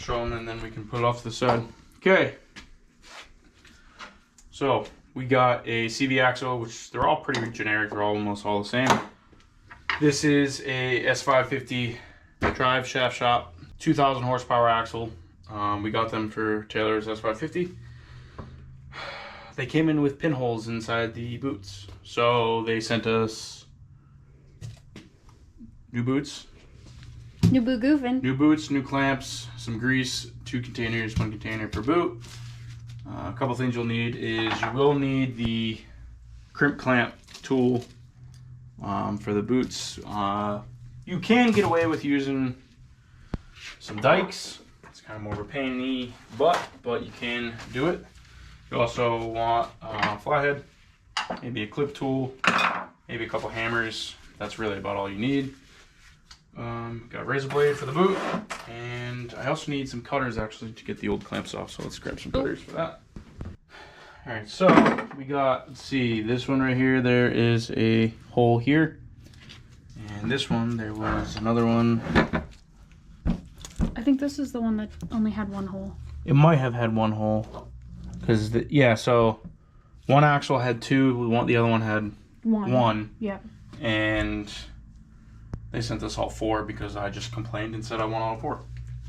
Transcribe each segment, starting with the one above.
show them and then we can put it off to the side. Okay. So we got a CV axle, which they're all pretty generic. They're almost all the same. This is a S550 drive shaft shop, 2,000 horsepower axle. We got them for Taylor's S550. They came in with pinholes inside the boots. So they sent us new boots. New boot goofing. New boots, new clamps, some grease, 2 containers, 1 container per boot. A couple things you'll need is you will need the crimp clamp tool for the boots. You can get away with using some dikes. It's kind of more of a pain in the butt, but you can do it. You also want a flathead, maybe a clip tool, maybe a couple hammers. That's really about all you need. Got a razor blade for the boot, and I also need some cutters actually to get the old clamps off, so let's grab some cutters for that. Alright, so we got, let's see, this one right here, there is a hole here, and this one, there was another one. I think this is the one that only had one hole. It might have had one hole, because, yeah, so one axle had 2, the other one had one. Yeah. And they sent us all 4 because I just complained and said I want all 4.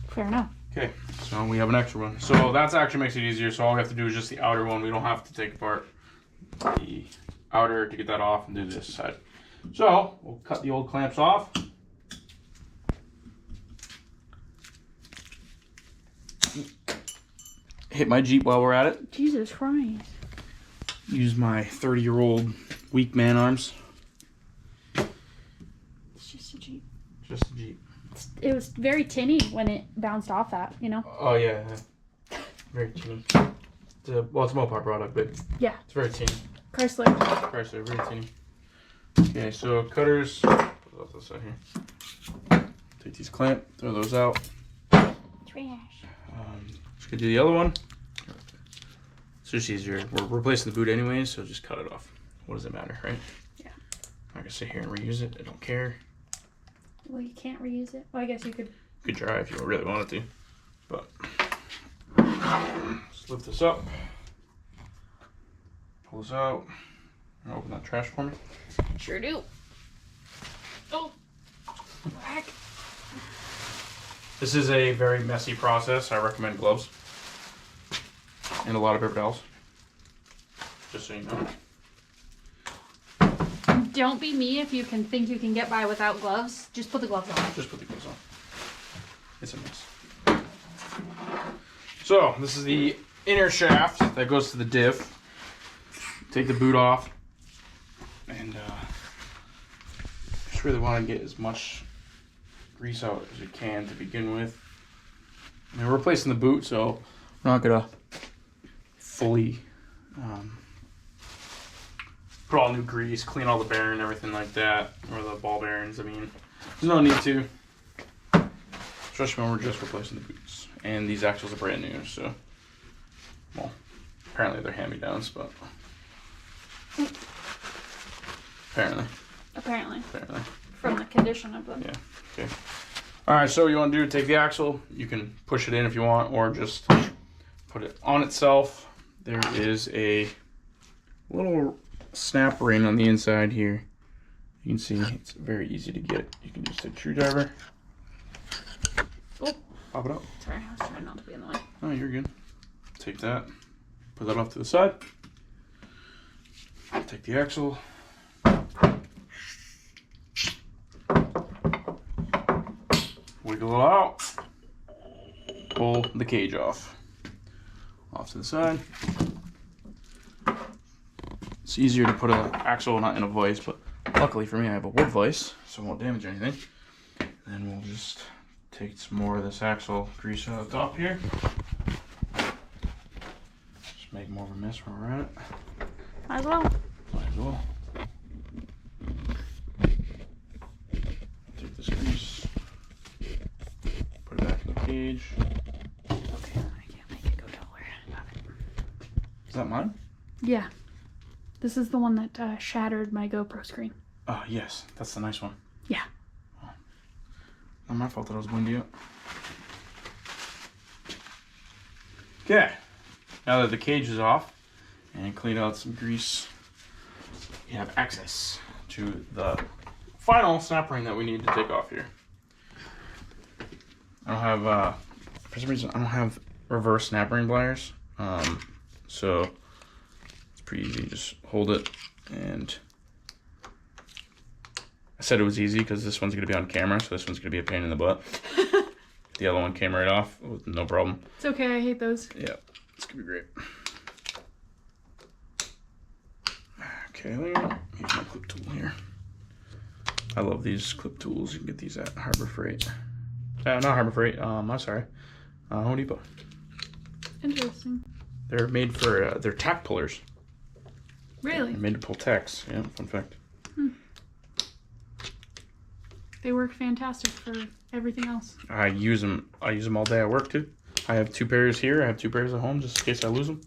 Fair enough. Okay, so we have an extra one. So that's actually makes it easier. So all we have to do is just the outer one. We don't have to take apart the outer to get that off and do this side. So we'll cut the old clamps off. Hit my Jeep while we're at it. Jesus Christ. Use my 30-year-old weak man arms. It's just a Jeep. Just a Jeep. It was very tinny when it bounced off that, you know? Oh, yeah. Very tinny. Well, it's a Mopar product, but yeah, it's very tinny. Chrysler, very tinny. Okay, so cutters. Put those off the side here. Take these clamp, throw those out. Trash. Just gonna do the other one. It's just easier. We're replacing the boot anyway, so just cut it off. What does it matter, right? Yeah. I'm not gonna sit here and reuse it. I don't care. Well, you can't reuse it. Well, I guess you could. You could try if you really wanted to, but just lift this up, pull this out, and open that trash for me. Sure do. Oh, whack. This is a very messy process. I recommend gloves and a lot of paper towels, just so you know. Don't be me if you can think you can get by without gloves. Just put the gloves on. Just put the gloves on. It's a mess. So this is the inner shaft that goes to the diff. Take the boot off, and just really want to get as much grease out as we can to begin with. I mean, we're replacing the boot, so we're not gonna fully put all new grease, clean all the bearing and everything like that, or the ball bearings. I mean, there's no need to, especially when we're just replacing the boots. And these axles are brand new, so, well, apparently they're hand-me-downs, but apparently. From the condition of them. Yeah, okay. All right, so what you want to do, take the axle. You can push it in if you want, or just put it on itself. There is a little snap ring on the inside here. You can see it's very easy to get. You can just take a screwdriver. Oh, pop it out. Sorry, I was trying not to be in the way. Oh, you're good. Take that, put that off to the side. Take the axle. Wiggle it out. Pull the cage off. Off to the side. It's easier to put an axle not in a vise, but luckily for me I have a wood vise, so it won't damage anything. Then we'll just take some more of this axle grease out of the top here. Just make more of a mess where we're at it. Might as well. Might as well. Take this grease, put it back in the cage. Okay, I can't make it go taller. Got it. Is that mine? Yeah. This is the one that shattered my GoPro screen. Oh, yes. That's the nice one. Yeah. Oh. Not my fault that I was windy up. Okay, now that the cage is off and clean out some grease, you have access to the final snap ring that we need to take off here. I don't have, for some reason, I don't have reverse snap ring pliers, so it's pretty easy. Just hold it, and I said it was easy because this one's going to be on camera, so this one's going to be a pain in the butt. The other one came right off, no problem. It's okay, I hate those. Yeah, it's going to be great. Okay, use my clip tool here. I love these clip tools. You can get these at Harbor Freight. Not Harbor Freight, I'm sorry. Home Depot. Interesting. They're made for, they're tack pullers. Really? They're made to pull tacks, yeah, fun fact. They work fantastic for everything else. I use them all day at work too. I have 2 pairs here, I have 2 pairs at home just in case I lose them.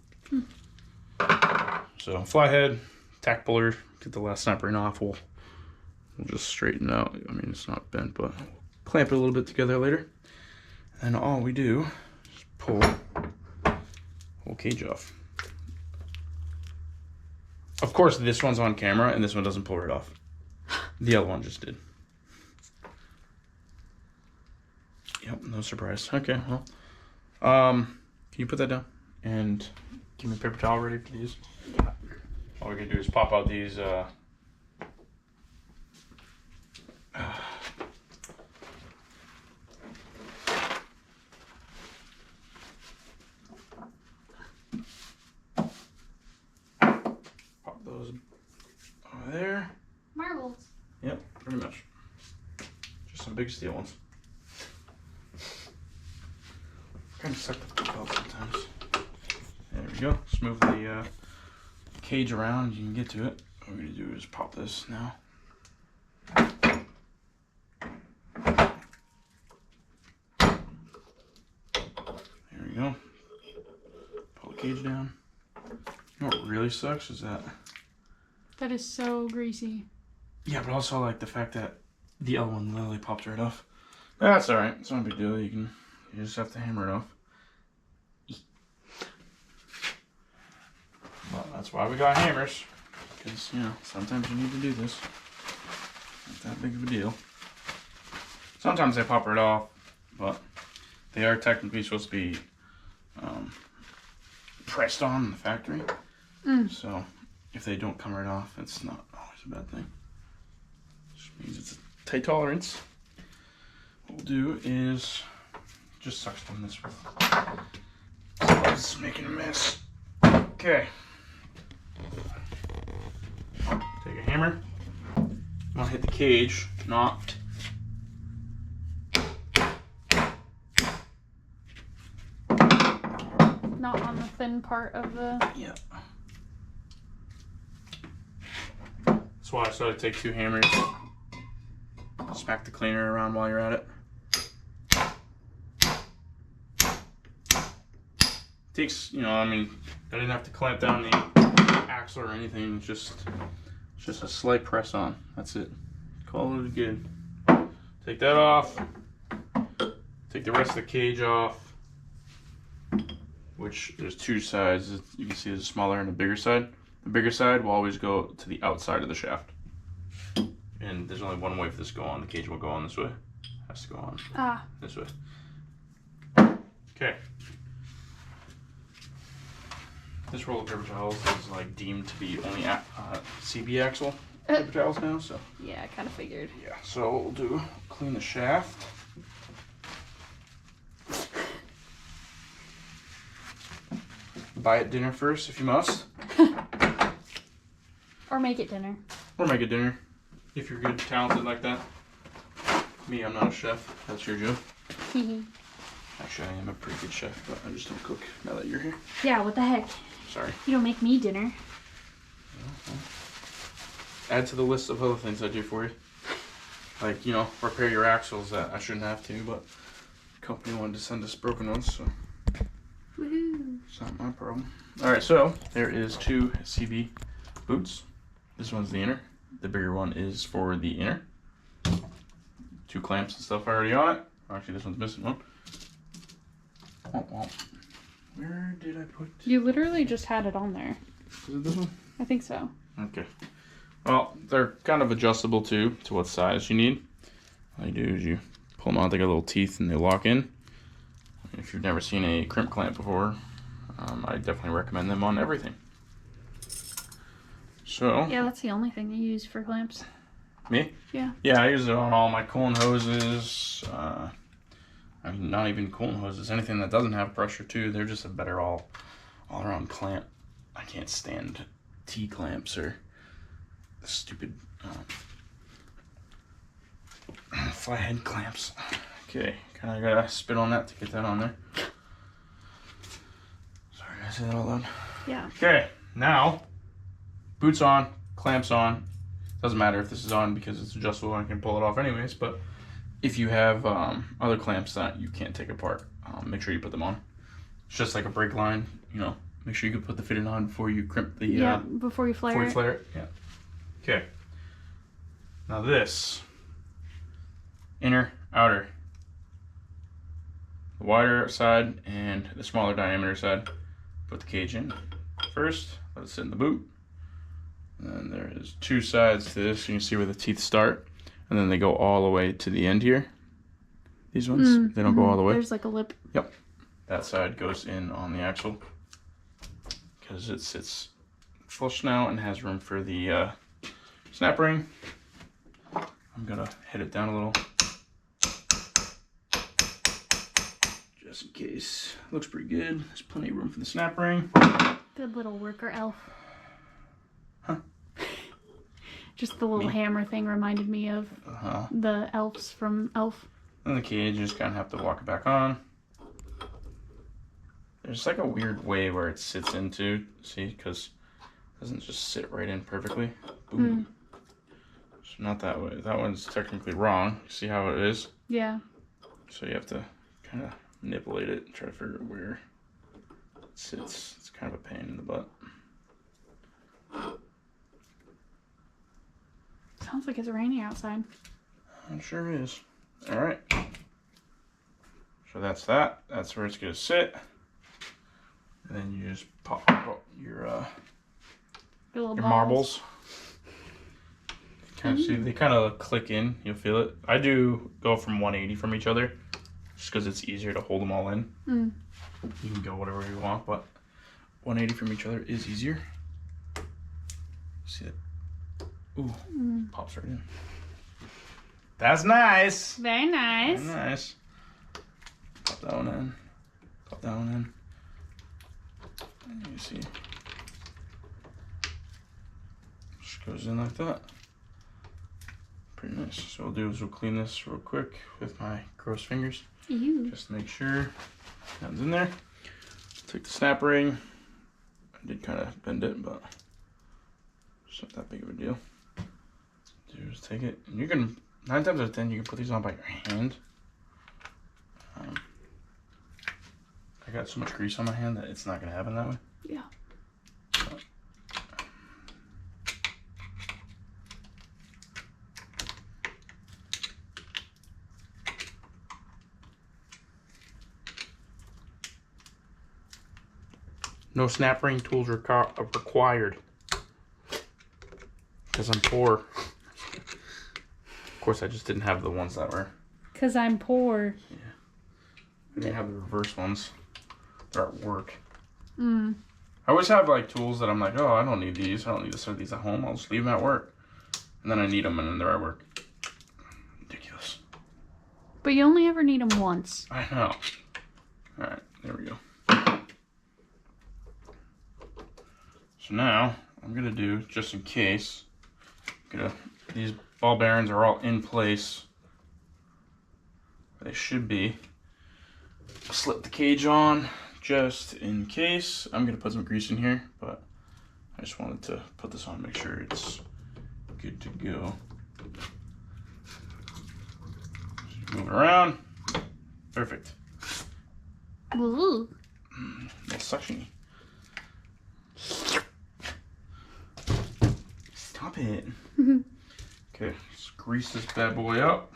So flathead, tack puller, get the last snap ring off, we'll just straighten it out. I mean, it's not bent, but we'll clamp it a little bit together later. And all we do is pull the whole cage off. Of course, this one's on camera and this one doesn't pull right off. The other one just did. Yep, no surprise. Okay, well, can you put that down and give me a paper towel ready for these? All we can do is pop out these pop those over there. Marbles. Yep, pretty much. Just some big steel ones. Kind of suck the belt sometimes. There we go. Just move the cage around. You can get to it. What we're gonna do is pop this now. There we go. Pull the cage down. You know what really sucks is that. That is so greasy. Yeah, but also like the fact that the other one literally popped right off. That's all right. It's not a big deal. You just have to hammer it off. Well, that's why we got hammers. Because, you know, sometimes you need to do this. Not that big of a deal. Sometimes they pop right off, but they are technically supposed to be pressed on in the factory. So if they don't come right off, it's not always a bad thing. Just means it's a tight tolerance. What we'll do is just suck on this one. It's making a mess. Okay. Take a hammer. I'm gonna hit the cage, not on the thin part of the. Yeah. That's why I started to take 2 hammers. Smack the cleaner around while you're at it. Takes, you know, I mean, I didn't have to clamp down the axle or anything. It's just a slight press on. That's it. Call it good. Take that off. Take the rest of the cage off. Which there's 2 sides. You can see there's a smaller and a bigger side. The bigger side will always go to the outside of the shaft. And there's only one way for this to go on. The cage will go on this way. It has to go on this way. Okay. This roll of paper towels is like deemed to be only CB axle paper towels now, so. Yeah, I kind of figured. Yeah, so what we'll do, clean the shaft. Buy it dinner first if you must. Or make it dinner. Or make it dinner if you're good, talented like that. Me, I'm not a chef. That's your job. Actually, I am a pretty good chef, but I just don't cook now that you're here. Yeah, what the heck? Sorry. You don't make me dinner. Add to the list of other things I do for you. Like, you know, repair your axles that I shouldn't have to, but the company wanted to send us broken ones, so. Woohoo. It's not my problem. Alright, so there is 2 CB boots. This one's the inner. The bigger one is for the inner. 2 clamps and stuff already on it. Actually, this one's missing one. Where did I put? You literally just had it on there. Is it this one? I think so. Okay. Well, they're kind of adjustable too, to what size you need. All you do is you pull them out, they got little teeth and they lock in. If you've never seen a crimp clamp before, I definitely recommend them on everything. So. Yeah, that's the only thing you use for clamps. Me? Yeah. Yeah, I use it on all my coolant hoses. I mean, not even coolant hoses, anything that doesn't have pressure too. They're just a better all-around clamp. I can't stand T-clamps or the stupid flathead clamps. Okay, kind of gotta spit on that to get that on there. Sorry, did I say that out loud? Yeah. Okay, now, boots on, clamps on. Doesn't matter if this is on because it's adjustable and I can pull it off anyways, but if you have other clamps that you can't take apart, make sure you put them on. It's just like a brake line, you know, make sure you can put the fitting on before you crimp the... before you flare it. Yeah. Okay. Now this, inner, outer. The wider side and the smaller diameter side. Put the cage in first, let it sit in the boot. And then there is two sides to this. You can see where the teeth start. And then they go all the way to the end here. These ones, they don't go all the way. There's like a lip. Yep. That side goes in on the axle. Because it sits flush now and has room for the snap ring. I'm going to hit it down a little. Just in case. Looks pretty good. There's plenty of room for the snap ring. Good little worker elf. Huh? Just the little hammer thing reminded me of the elves from Elf. And the cage, you just kind of have to walk it back on. There's like a weird way where it sits into, see, because it doesn't just sit right in perfectly. Boom. So not that way. That one's technically wrong. See how it is? Yeah. So you have to kind of manipulate it and try to figure out where it sits. It's kind of a pain in the butt. Sounds like it's raining outside. It sure is. All right. So that's that. That's where it's going to sit. And then you just pop your marbles. Kind of see, they kind of click in. You'll feel it. I do go from 180 from each other just because it's easier to hold them all in. You can go whatever you want, but 180 from each other is easier. See it? Ooh, pops right in. That's nice. Very nice. Very nice. Pop that one in. Pop that one in. And you see, just goes in like that. Pretty nice. So what we'll do is we'll clean this real quick with my gross fingers. Ew. Just to make sure nothing's in there. Take the snap ring. I did kind of bend it, but it's not that big of a deal. Just take it, and you can 9 times out of 10 you can put these on by your hand. I got so much grease on my hand that it's not gonna happen that way. Yeah. No snap ring tools required. Because I'm poor. Of course, I just didn't have the ones that were. Because I'm poor. Yeah. I didn't have the reverse ones. They're at work. I always have like tools that I'm like, oh, I don't need these. I don't need to set these at home. I'll just leave them at work. And then I need them and then they're at work. Ridiculous. But you only ever need them once. I know. Alright, there we go. So now, I'm going to do, just in case, these ball bearings are all in place. They should be. Slip the cage on, just in case. I'm going to put some grease in here, but I just wanted to put this on, make sure it's good to go. Just move it around. Perfect. Ooh. A little suction-y. Stop it. Okay, let's grease this bad boy up.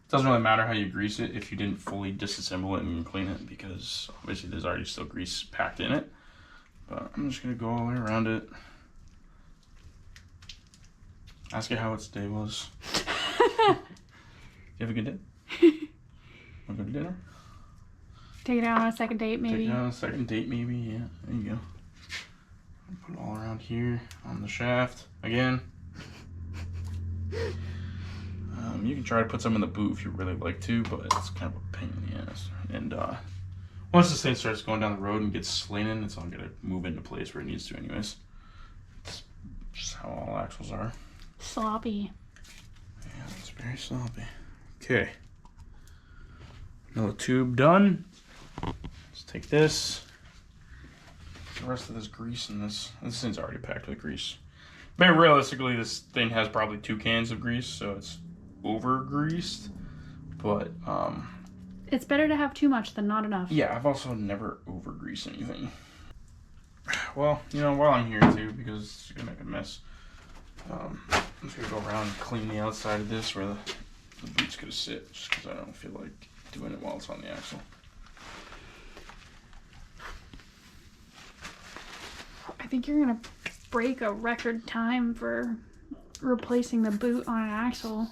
Doesn't really matter how you grease it if you didn't fully disassemble it and clean it, because obviously there's already still grease packed in it. But I'm just gonna go all the way around it. Ask it how its day was. You have a good day? Want to go to dinner? Take it out on a second date, maybe. Take it out on a second date, maybe. Yeah, there you go. Put it all around here on the shaft again. You can try to put some in the boot if you really like to, but it's kind of a pain in the ass. And once this thing starts going down the road and gets slinging, it's all gonna move into place where it needs to, anyways. It's just how all axles are. Sloppy. Yeah, it's very sloppy. Okay. Another tube done. Let's take this. The rest of this grease in this thing's already packed with grease. But realistically, this thing has probably 2 cans of grease, so it's over greased. But it's better to have too much than not enough. Yeah, I've also never over greased anything. Well, you know, while I'm here too, because it's gonna make a mess, I'm just gonna go around and clean the outside of this where the boot's gonna sit, just because I don't feel like doing it while it's on the axle. I think you're gonna break a record time for replacing the boot on an axle.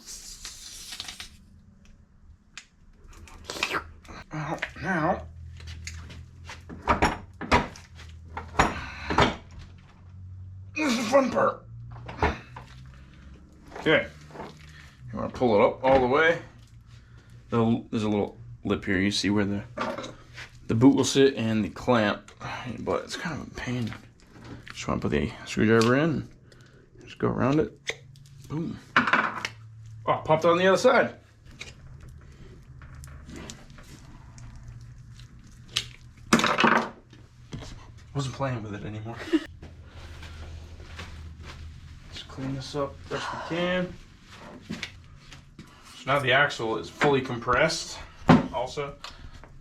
Well, now this is the fun part. Okay, you want to pull it up all the way. There's a little lip here. You see where the boot will sit and the clamp, but it's kind of a pain. Just want to put the screwdriver in, just go around it. Boom. Oh, popped on the other side. Wasn't playing with it anymore. Let's clean this up best we can. So now the axle is fully compressed. Also,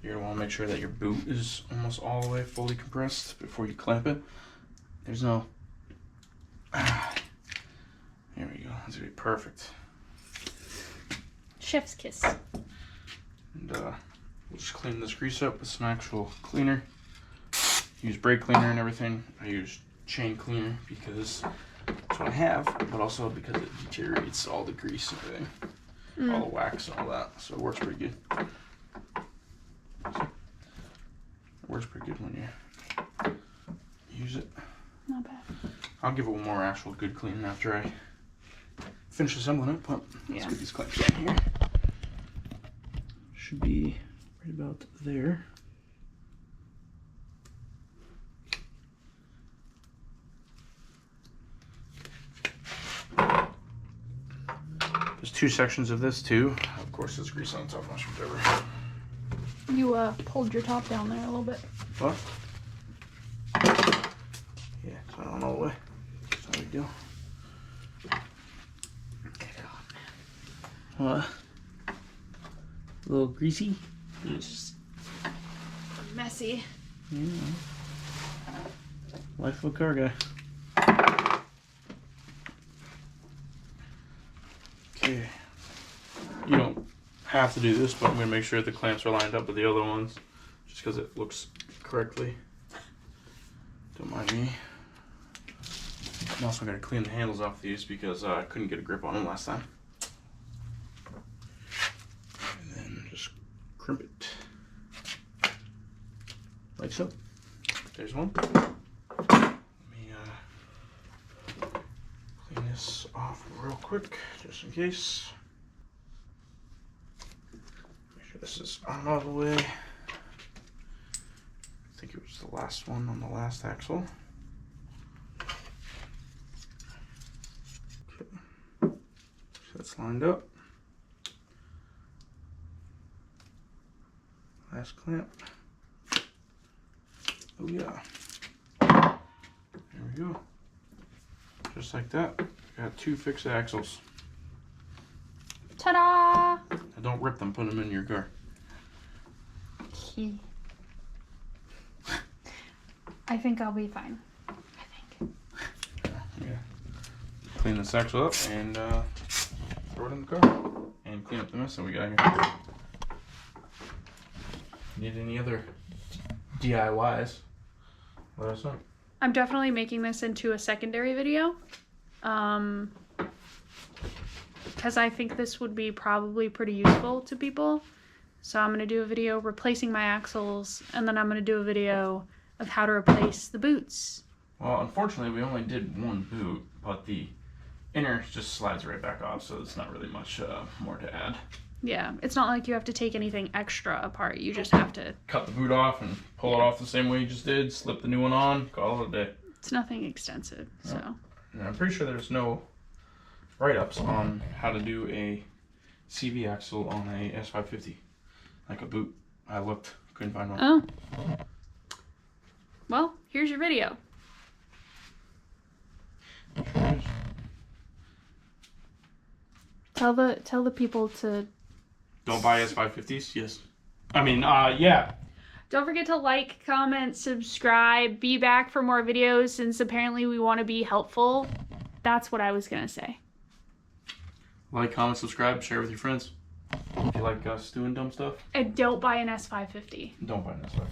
you're gonna want to make sure that your boot is almost all the way fully compressed before you clamp it. There's no. There we go. That's gonna be perfect. Chef's kiss. And we'll just clean this grease up with some actual cleaner. Use brake cleaner and everything. I use chain cleaner because that's what I have, but also because it deteriorates all the grease and everything, all the wax and all that. So it works pretty good. It works pretty good when you use it. Not bad. I'll give it one more actual good cleaning after I finish assembling it, but let's get these clamps on here. Should be right about there. There's 2 sections of this too. Of course, there's grease on the top of my screwdriver. You pulled your top down there a little bit. What? Yeah, so I don't know the way. It's no big deal. What? A little greasy? Just messy. Yeah. Life of a car guy. Okay. You don't have to do this, but I'm going to make sure the clamps are lined up with the other ones, just because it looks correctly. Don't mind me. I'm also going to clean the handles off these because I couldn't get a grip on them last time. And then just crimp it. Like so. There's one. Let me clean this off real quick, just in case. Make sure this is out of the way. I think it was the last one on the last axle. Okay. So that's lined up. Last clamp. Oh yeah. There we go. Just like that. Got 2 fixed axles. Ta-da! Now don't rip them, put them in your car. I think I'll be fine. Yeah. Clean this axle up and throw it in the car and clean up the mess that we got here. Need any other DIYs? Let us know. I'm definitely making this into a secondary video. Because I think this would be probably pretty useful to people. So I'm going to do a video replacing my axles, and then I'm going to do a video of how to replace the boots. Well, unfortunately, we only did one boot, but the inner just slides right back off, so it's not really much more to add. Yeah, it's not like you have to take anything extra apart. You just have to cut the boot off and pull it off the same way you just did, slip the new one on, call it a day. It's nothing extensive, so. And I'm pretty sure there's no write-ups on how to do a CV axle on a S550, like a boot. I looked, couldn't find one. Oh. Well, here's your video. Tell the people to... Don't buy S550s? Yes. I mean, yeah. Don't forget to like, comment, subscribe, be back for more videos since apparently we want to be helpful. That's what I was going to say. Like, comment, subscribe, share with your friends. If you like us doing dumb stuff. And don't buy an S550. Don't buy an S550.